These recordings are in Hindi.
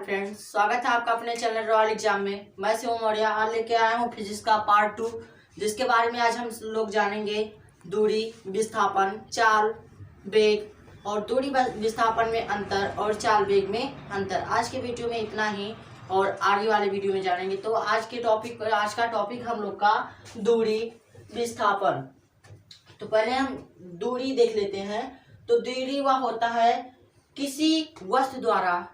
फ्रेंड्स, स्वागत है आपका अपने चैनल रॉयल एग्जाम में। मैं शिव मौर्य आज लेके आया हूँ फिजिक्स का पार्ट 2, जिसके बारे में आज हम लोग जानेंगे दूरी, विस्थापन, चाल, वेग और दूरी विस्थापन में अंतर और चाल वेग में अंतर। आज के वीडियो में इतना ही और आगे वाले वीडियो में जानेंगे। तो आज का टॉपिक हम लोग का दूरी, विस्थापन। तो पहले हम दूरी देख लेते हैं। तो दूरी वह होता है किसी वस्तु द्वारा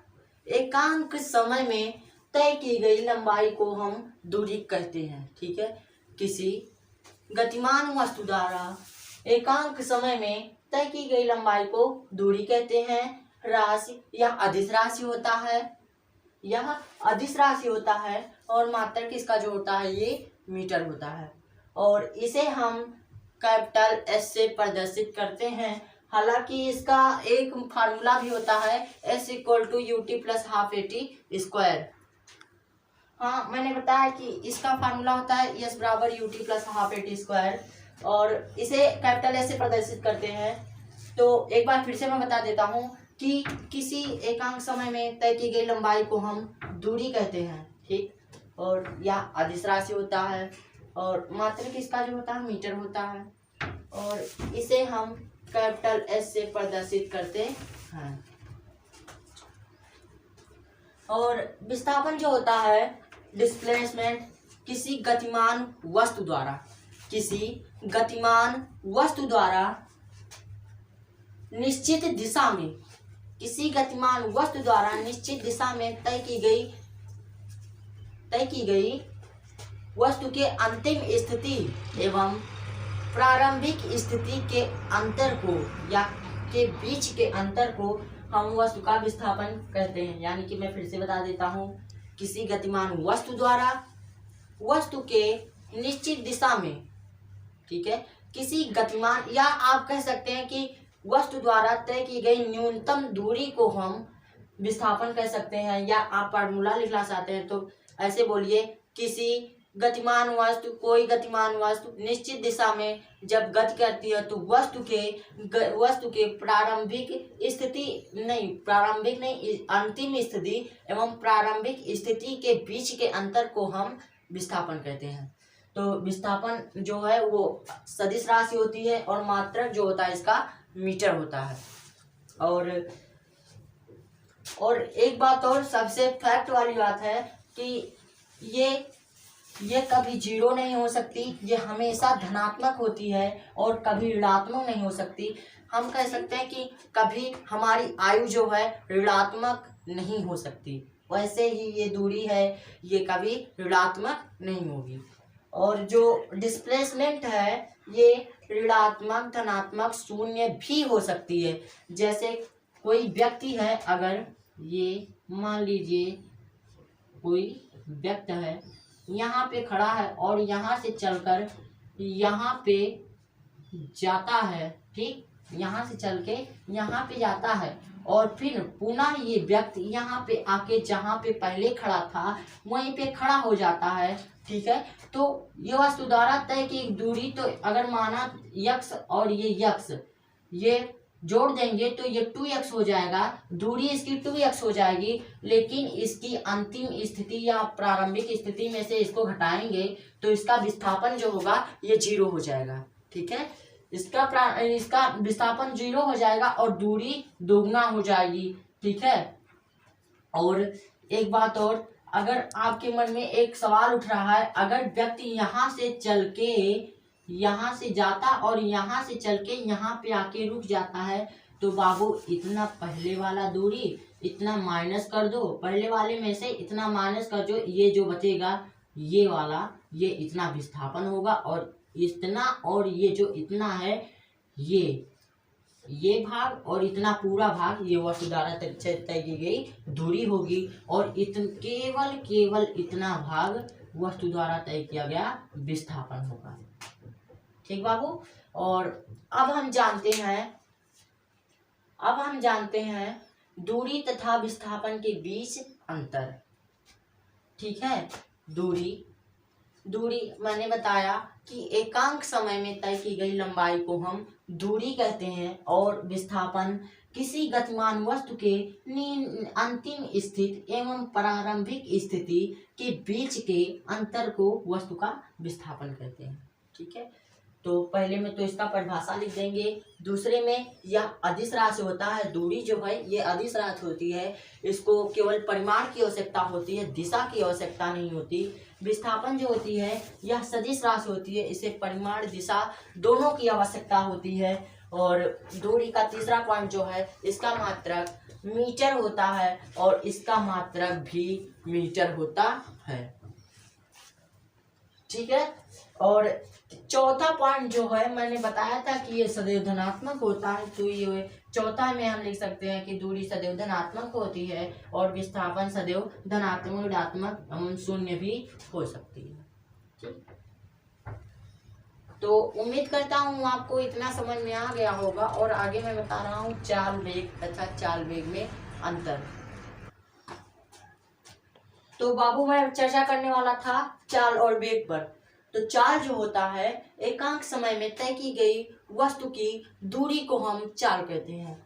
एकांक समय में तय की गई लंबाई को हम दूरी कहते हैं। ठीक है, किसी गतिमान वस्तु द्वारा एकांक समय में तय की गई लंबाई को दूरी कहते हैं। राशि या अदिश राशि होता है, यह अदिश राशि होता है और मात्रक इसका जो होता है ये मीटर होता है और इसे हम कैपिटल एस से प्रदर्शित करते हैं। हालांकि इसका एक फार्मूला भी होता है S = UT + ½ AT स्क्वायर। हाँ, मैंने बताया कि इसका फार्मूला होता है S = UT + ½ AT स्क्वायर और इसे कैपिटल S से प्रदर्शित करते हैं। तो एक बार फिर से मैं बता देता हूँ कि किसी एकांक समय में तय की गई लंबाई को हम दूरी कहते हैं। ठीक, और यह अदिश राशि होता है और मात्रक इसका जो होता है मीटर होता है और इसे हम कैपिटल S से प्रदर्शित करते हैं। और विस्थापन जो होता है डिस्प्लेसमेंट किसी गतिमान वस्तु द्वारा निश्चित दिशा में तय की गई वस्तु के अंतिम स्थिति एवं प्रारंभिक स्थिति के अंतर को या के बीच के अंतर को हम वस्तु का विस्थापन कहते हैं। यानी कि मैं फिर से बता देता हूँ, किसी गतिमान वस्तु द्वारा वस्तु के निश्चित दिशा में, ठीक है, किसी गतिमान या आप कह सकते हैं कि वस्तु द्वारा तय की गई न्यूनतम दूरी को हम विस्थापन कह सकते हैं। या आप फार्मूला लिखना चाहते हैं तो ऐसे बोलिए, कोई गतिमान वस्तु निश्चित दिशा में जब गति करती है तो वस्तु के अंतिम स्थिति एवं प्रारंभिक स्थिति के बीच के अंतर को हम विस्थापन कहते हैं। तो विस्थापन जो है वो सदिश राशि होती है और मात्रक जो होता है इसका मीटर होता है। और एक बात और सबसे फैक्ट वाली बात है कि ये कभी जीरो नहीं हो सकती, ये हमेशा धनात्मक होती है और कभी ऋणात्मक नहीं हो सकती। हम कह सकते हैं कि कभी हमारी आयु जो है ऋणात्मक नहीं हो सकती, वैसे ही ये दूरी है ये कभी ऋणात्मक नहीं होगी। और जो डिस्प्लेसमेंट है ये ऋणात्मक, धनात्मक, शून्य भी हो सकती है। जैसे कोई व्यक्ति है, अगर ये मान लीजिए कोई व्यक्ति है, यहाँ पे खड़ा है और यहाँ से चलकर यहाँ पे जाता है। ठीक, यहाँ से चल के यहाँ पे जाता है और फिर पुनः ये व्यक्ति यहाँ पे आके जहाँ पे पहले खड़ा था वहीं पे खड़ा हो जाता है। ठीक है, तो ये वस्तु द्वारा तय की दूरी, तो अगर माना x और ये x ये जोड़ देंगे तो ये 2x हो जाएगा, दूरी इसकी 2x हो जाएगी। लेकिन इसकी अंतिम स्थिति या प्रारंभिक स्थिति में से इसको घटाएंगे तो इसका विस्थापन जो होगा ये 0 हो जाएगा। ठीक है, इसका विस्थापन 0 हो जाएगा और दूरी दोगुना हो जाएगी। ठीक है, और एक बात और, अगर आपके मन में एक सवाल उठ रहा है, अगर व्यक्ति यहाँ से चल के यहाँ से जाता और यहाँ से चल के यहाँ पे आके रुक जाता है तो बाबू इतना पहले वाला दूरी इतना माइनस कर दो, पहले वाले में से इतना माइनस कर दो, ये जो बचेगा ये वाला ये इतना विस्थापन होगा और इतना, और ये जो इतना है ये भाग और इतना पूरा भाग ये वस्तु द्वारा तय की गई दूरी होगी और केवल इतना भाग वस्तु द्वारा तय किया गया विस्थापन होगा। ठीक बाबू, और अब हम जानते हैं दूरी तथा विस्थापन के बीच अंतर। ठीक है, दूरी मैंने बताया कि एकांक समय में तय की गई लंबाई को हम दूरी कहते हैं और विस्थापन किसी गतिमान वस्तु के अंतिम स्थिति एवं प्रारंभिक स्थिति के बीच के अंतर को वस्तु का विस्थापन कहते हैं। ठीक है, तो पहले में तो इसका परिभाषा लिख देंगे। दूसरे में यह अदिश राशि होता है, दूरी जो है ये अदिश राशि होती है, इसको केवल परिमाण की आवश्यकता होती है, दिशा की आवश्यकता नहीं होती। विस्थापन जो होती है यह सदिश राशि होती है, इसे परिमाण दिशा दोनों की आवश्यकता होती है। और दूरी का तीसरा पॉइंट जो है, इसका मात्रक मीटर होता है और इसका मात्रक भी मीटर होता है। ठीक है, और चौथा पॉइंट जो है मैंने बताया था कि ये सदैव धनात्मक होता है, तो ये चौथा में हम लिख सकते हैं कि दूरी सदैव धनात्मक होती है और विस्थापन सदैव धनात्मक, ऋणात्मक एवं शून्य भी हो सकती है। ठीक, तो उम्मीद करता हूँ आपको इतना समझ में आ गया होगा। और आगे मैं बता रहा हूँ चाल वेग तथा चाल वेग में अंतर। तो बाबू मैं चर्चा करने वाला था चाल और वेग पर। तो चाल जो होता है एकांक समय में तय की गई वस्तु की दूरी को हम चाल कहते हैं।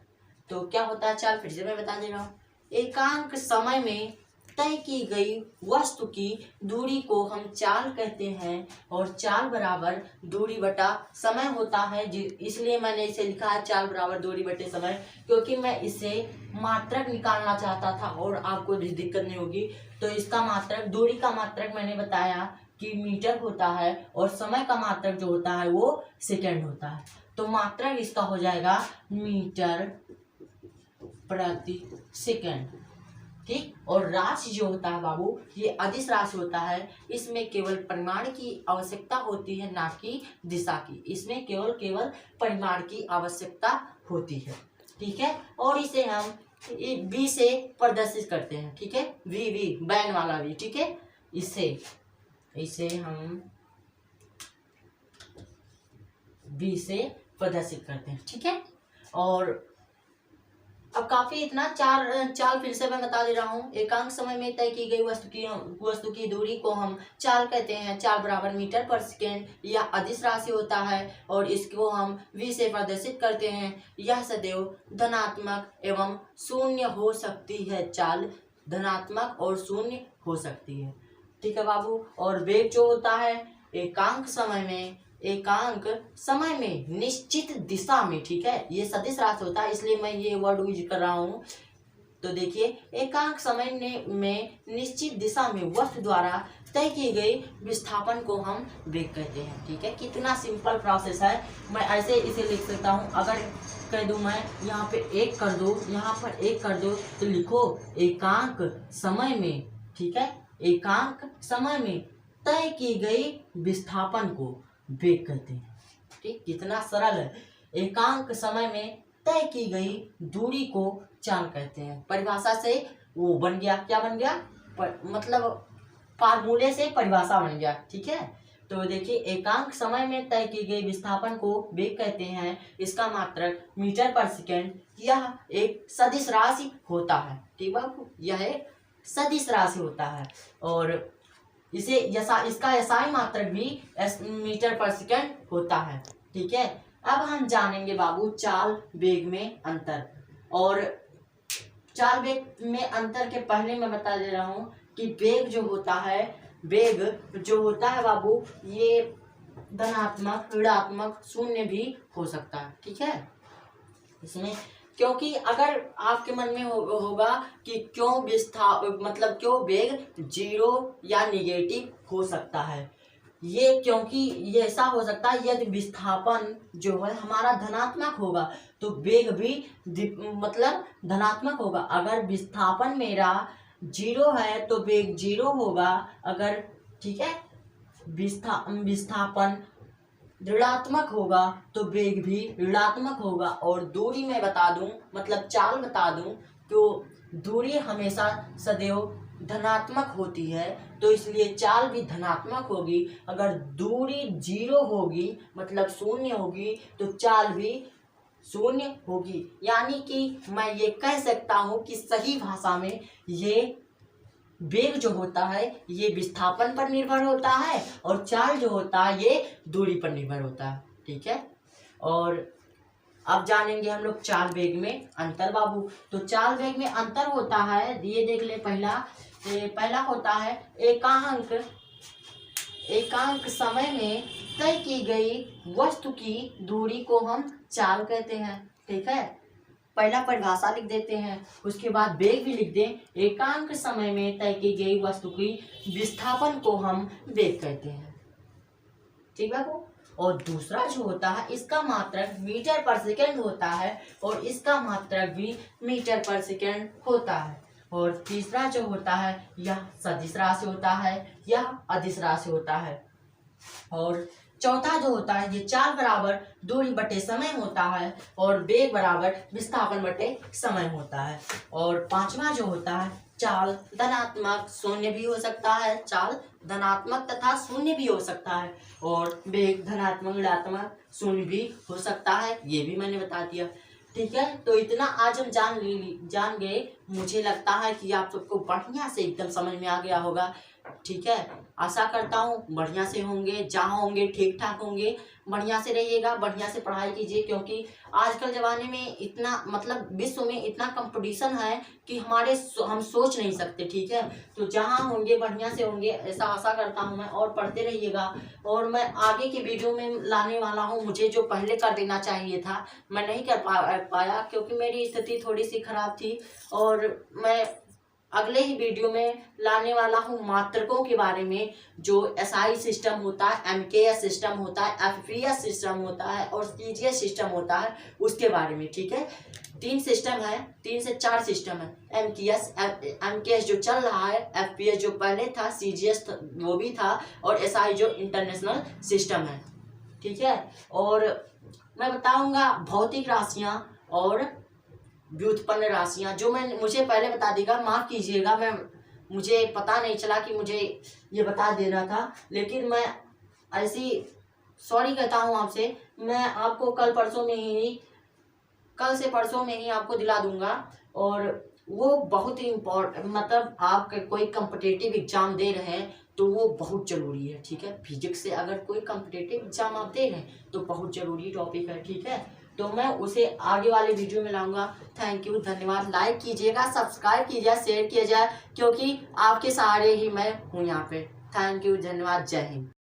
तो क्या होता है चाल, फिर से मैं बता दे रहा हूँ। एकांक समय में तय की गई वस्तु की दूरी को हम चाल कहते हैं और चाल बराबर दूरी बटा समय होता है। इसलिए मैंने इसे लिखा है चाल बराबर दूरी बटे समय, क्योंकि मैं इसे मात्रक निकालना चाहता था और आपको भी दिक्कत नहीं होगी। तो इसका मात्रक, दूरी का मात्रक मैंने बताया कि मीटर होता है और समय का मात्रक जो होता है वो सेकंड होता है। तो मात्रक इसका हो जाएगा मीटर प्रति सेकंड। ठीक, और राशि जो होता है बाबू ये अदिश राशि होता है, इसमें केवल परिमाण की आवश्यकता होती है, ना कि दिशा की। इसमें केवल परिमाण की आवश्यकता होती है। ठीक है, और इसे हम v से प्रदर्शित करते हैं। ठीक है, v बैन वाला v। ठीक है, इसे हम v से प्रदर्शित करते हैं। ठीक है, और अब काफी इतना चाल फिर से मैं बता दे रहा हूँ। एकांक समय में तय की गई वस्तु की दूरी को हम चाल कहते हैं। चाल बराबर मीटर पर सेकेंड, यह अदिश राशि होता है और इसको हम v से प्रदर्शित करते हैं। यह सदैव धनात्मक एवं शून्य हो सकती है। चाल धनात्मक और शून्य हो सकती है। ठीक है बाबू, और वेग जो होता है एकांक समय में निश्चित दिशा में। ठीक है, ये सदिश राशि होता है, इसलिए मैं ये वर्ड यूज कर रहा हूँ। तो देखिए, एकांक समय में निश्चित दिशा में वस्तु द्वारा तय की गई विस्थापन को हम वेग कहते हैं। ठीक है, कितना सिंपल प्रोसेस है। मैं ऐसे इसे लिख सकता हूँ। अगर कह दूँ मैं यहाँ पे 1 कर दो, यहाँ पर 1 कर दो, तो लिखो एकांक समय में। ठीक है, एकांक समय में तय की गई विस्थापन को वेग कहते हैं। ठीक, कितना सरल है। एकांक समय में तय की गई दूरी को चाल कहते हैं। परिभाषा से वो बन गया, क्या बन गया, मतलब फार्मूले से परिभाषा बन गया। ठीक है, तो देखिए एकांक समय में तय की गई विस्थापन को वेग कहते हैं। इसका मात्रक मीटर पर सेकेंड। यह एक सदिश राशि होता है। ठीक बाबू, यह एक सदिश राशि होता है और इसका एसआई मात्रक भी मीटर पर सेकेंड होता है। ठीक है, अब हम जानेंगे बाबू चाल वेग में अंतर। और चाल वेग में अंतर के पहले मैं बता दे रहा हूँ कि वेग जो होता है बाबू ये धनात्मक, ऋणात्मक, शून्य भी हो सकता है। ठीक है, इसमें क्योंकि अगर आपके मन में होगा कि क्यों वेग जीरो या निगेटिव हो सकता है, ये क्योंकि ये ऐसा हो सकता है यदि विस्थापन जो है हमारा धनात्मक होगा तो वेग भी धनात्मक होगा। अगर विस्थापन मेरा 0 है तो वेग 0 होगा। अगर ठीक है विस्थापन ऋणात्मक होगा तो वेग भी ऋणात्मक होगा। और दूरी में बता दूं, मतलब चाल बता दूं, तो दूरी हमेशा सदैव धनात्मक होती है, तो इसलिए चाल भी धनात्मक होगी। अगर दूरी 0 होगी मतलब शून्य होगी तो चाल भी शून्य होगी। यानी कि मैं ये कह सकता हूँ कि सही भाषा में ये वेग जो होता है ये विस्थापन पर निर्भर होता है और चाल जो होता है ये दूरी पर निर्भर होता है। ठीक है, और अब जानेंगे हम लोग चाल वेग में अंतर बाबू। तो चाल वेग में अंतर होता है, ये देख ले। पहला होता है एकांक समय में तय की गई वस्तु की दूरी को हम चाल कहते हैं। ठीक है, पहला परिभाषा लिख देते हैं, उसके बाद वेग भी लिख दें। एकांक समय में तय की गई वस्तु की विस्थापन को हम वेग कहते हैं। ठीक है वो। और दूसरा जो होता है, इसका मात्रक मीटर पर सेकेंड होता है और इसका मात्रक भी मीटर पर सेकेंड होता है। और तीसरा जो होता है, यह सदिश राशि होता है, यह अदिश राशि होता है। और चौथा जो होता है, ये चाल बराबर दूरी बटे समय होता है और वेग बराबर विस्थापन बटे समय होता है। और पांचवा जो होता है, चाल धनात्मक शून्य भी हो सकता है, चाल धनात्मक तथा शून्य भी हो सकता है, और वेग धनात्मक ऋणात्मक शून्य भी हो सकता है, ये भी मैंने बता दिया। ठीक है, तो इतना आज हम जान गए। मुझे लगता है कि आप सबको बढ़िया से एकदम समझ में आ गया होगा। ठीक है, आशा करता हूँ बढ़िया से होंगे, जहाँ होंगे ठीक ठाक होंगे। बढ़िया से रहिएगा, बढ़िया से पढ़ाई कीजिए, क्योंकि आजकल ज़माने में इतना मतलब विश्व में इतना कंपटीशन है कि हम सोच नहीं सकते। ठीक है, तो जहाँ होंगे बढ़िया से होंगे, ऐसा आशा करता हूँ मैं। और पढ़ते रहिएगा। और मैं आगे की वीडियो में लाने वाला हूँ, मुझे जो पहले कर देना चाहिए था मैं नहीं कर पाया, क्योंकि मेरी स्थिति थोड़ी सी खराब थी। और मैं अगले ही वीडियो में लाने वाला हूँ मात्रकों के बारे में, जो एसआई सिस्टम होता है, एमकेएस सिस्टम होता है, एफपीएस सिस्टम होता है और सीजीएस सिस्टम होता है, उसके बारे में। ठीक है, 3 सिस्टम है, 3 से 4 सिस्टम है। एमकेएस जो चल रहा है, एफपीएस जो पहले था, सीजीएस वो भी था, और एसआई जो इंटरनेशनल सिस्टम है। ठीक है, और मैं बताऊंगा भौतिक राशियां और व्युत्पन्न राशियां, जो मुझे पहले बता देगा। माफ कीजिएगा, मुझे पता नहीं चला कि मुझे ये बता देना था, लेकिन मैं ऐसी सॉरी कहता हूँ आपसे। मैं आपको कल से परसों में ही आपको दिला दूंगा। और वो बहुत ही इम्पोर्टेंट, मतलब आप कोई कम्पिटिटिव एग्जाम दे रहे हैं तो वो बहुत ज़रूरी है। ठीक है, फिजिक्स से अगर कोई कम्पिटिटिव एग्जाम आप दे रहे हैं तो बहुत ज़रूरी टॉपिक है। ठीक है, तो मैं उसे आगे वाले वीडियो में लाऊंगा। थैंक यू, धन्यवाद। लाइक कीजिएगा, सब्सक्राइब कीजिए, शेयर किया जाए, क्योंकि आपके सहारे ही मैं हूँ यहाँ पे। थैंक यू, धन्यवाद, जय हिंद।